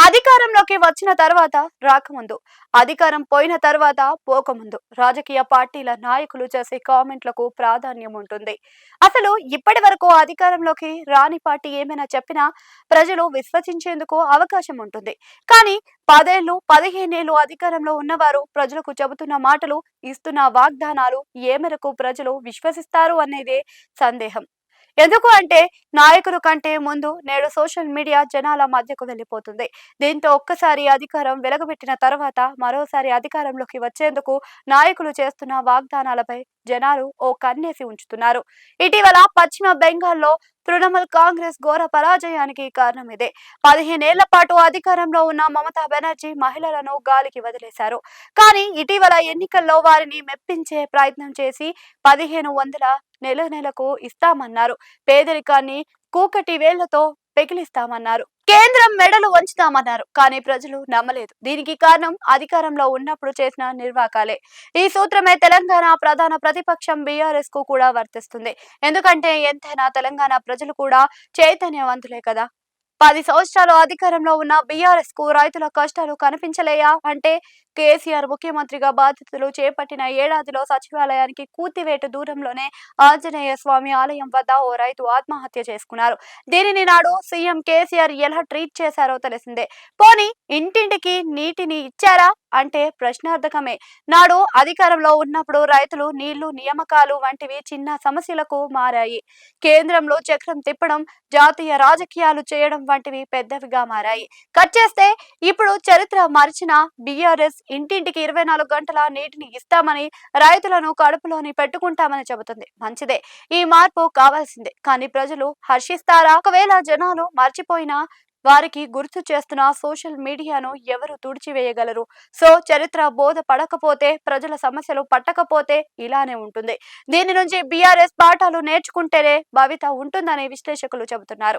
అధికారంలోకి వచ్చిన తర్వాత రాకముందు, అధికారం పోయిన తర్వాత పోకముందు రాజకీయ పార్టీల నాయకులు చేసే కామెంట్లకు ప్రాధాన్యం ఉంటుంది. అసలు ఇప్పటి వరకు అధికారంలోకి రాని పార్టీ ఏమైనా చెప్పినా ప్రజలు విశ్వసించేందుకు అవకాశం ఉంటుంది. కానీ 10 ఏళ్ళు 15 ఏళ్ళు అధికారంలో ఉన్నవారు ప్రజలకు చెబుతున్న మాటలు, ఇస్తున్న వాగ్దానాలు ఏ మేరకు ప్రజలు విశ్వసిస్తారు అనేదే సందేహం. ఎందుకు అంటే నాయకుల కంటే ముందు నేడు సోషల్ మీడియా జనాల మధ్యకు వెళ్ళిపోతుంది. దీంతో ఒక్కసారి అధికారం వెలగబెట్టిన తర్వాత మరోసారి అధికారంలోకి వచ్చేందుకు నాయకులు చేస్తున్న వాగ్దానాలపై జనాలు ఓ కన్నేసి ఉంచుతున్నారు. ఇటీవల పశ్చిమ బెంగాల్లో తృణమూల్ కాంగ్రెస్ ఘోర పరాజయానికి కారణం ఇదే. 15 ఏళ్ల పాటు అధికారంలో ఉన్న మమతా బెనర్జీ మహిళలను గాలికి వదిలేశారు. కానీ ఇటీవల ఎన్నికల్లో వారిని మెప్పించే ప్రయత్నం చేసి 1500 నెల నెలకు ఇస్తామన్నారు. పేదరికాన్ని కూకటి వేళ్లతో పెకిలిస్తామన్నారు. కేంద్రం మెడలు వంచుతామన్నారు. కానీ ప్రజలు నమ్మలేదు. దీనికి కారణం అధికారంలో ఉన్నప్పుడు చేసిన నిర్వాకాలే. ఈ సూత్రమే తెలంగాణ ప్రధాన ప్రతిపక్షం బీఆర్ఎస్ కు కూడా వర్తిస్తుంది. ఎందుకంటే ఎంతైనా తెలంగాణ ప్రజలు కూడా చైతన్యవంతులే కదా. 10 సంవత్సరాలు అధికారంలో ఉన్న బీఆర్ఎస్ కు రైతుల కష్టాలు కనిపించలేయా అంటే కేసీఆర్ ముఖ్యమంత్రిగా బాధ్యతలు చేపట్టిన ఏడాదిలో సచివాలయానికి కూతివేటు దూరంలోనే ఆంజనేయ స్వామి ఆలయం వద్ద ఓ రైతు ఆత్మహత్య చేసుకున్నారు. దీనిని నాడు సీఎం కేసీఆర్ ఎలా ట్రీట్ చేశారో తెలిసిందే. పోనీ ఇంటింటికి నీటిని ఇచ్చారా అంటే ప్రశ్నార్థకమే. నాడు అధికారంలో ఉన్నప్పుడు రైతులు నీళ్లు, నియామకాలు వంటివి చిన్న సమస్యలకు మారాయి. కేంద్రంలో చక్రం తిప్పడం, జాతీయ రాజకీయాలు చేయడం వంటివి పెద్దవిగా మారాయి. కట్ చేస్తే ఇప్పుడు చరిత్ర మరిచిన బీఆర్ఎస్ ఇంటింటికి 24 గంటల నీటిని ఇస్తామని, రైతులను కడుపులోని పెట్టుకుంటామని చెబుతుంది. మంచిదే, ఈ మార్పు కావాల్సిందే. కానీ ప్రజలు హర్షిస్తారా? ఒకవేళ జనాలు మర్చిపోయినా వారికి గుర్తు చేస్తున్న సోషల్ మీడియాను ఎవరు తుడిచివేయగలరు? సో చరిత్ర బోధ పడకపోతే, ప్రజల సమస్యలు పట్టకపోతే ఇలానే ఉంటుంది. దీని నుంచి బీఆర్ఎస్ పాఠాలు నేర్చుకుంటేనే భవిత ఉంటుందని విశ్లేషకులు చెబుతున్నారు.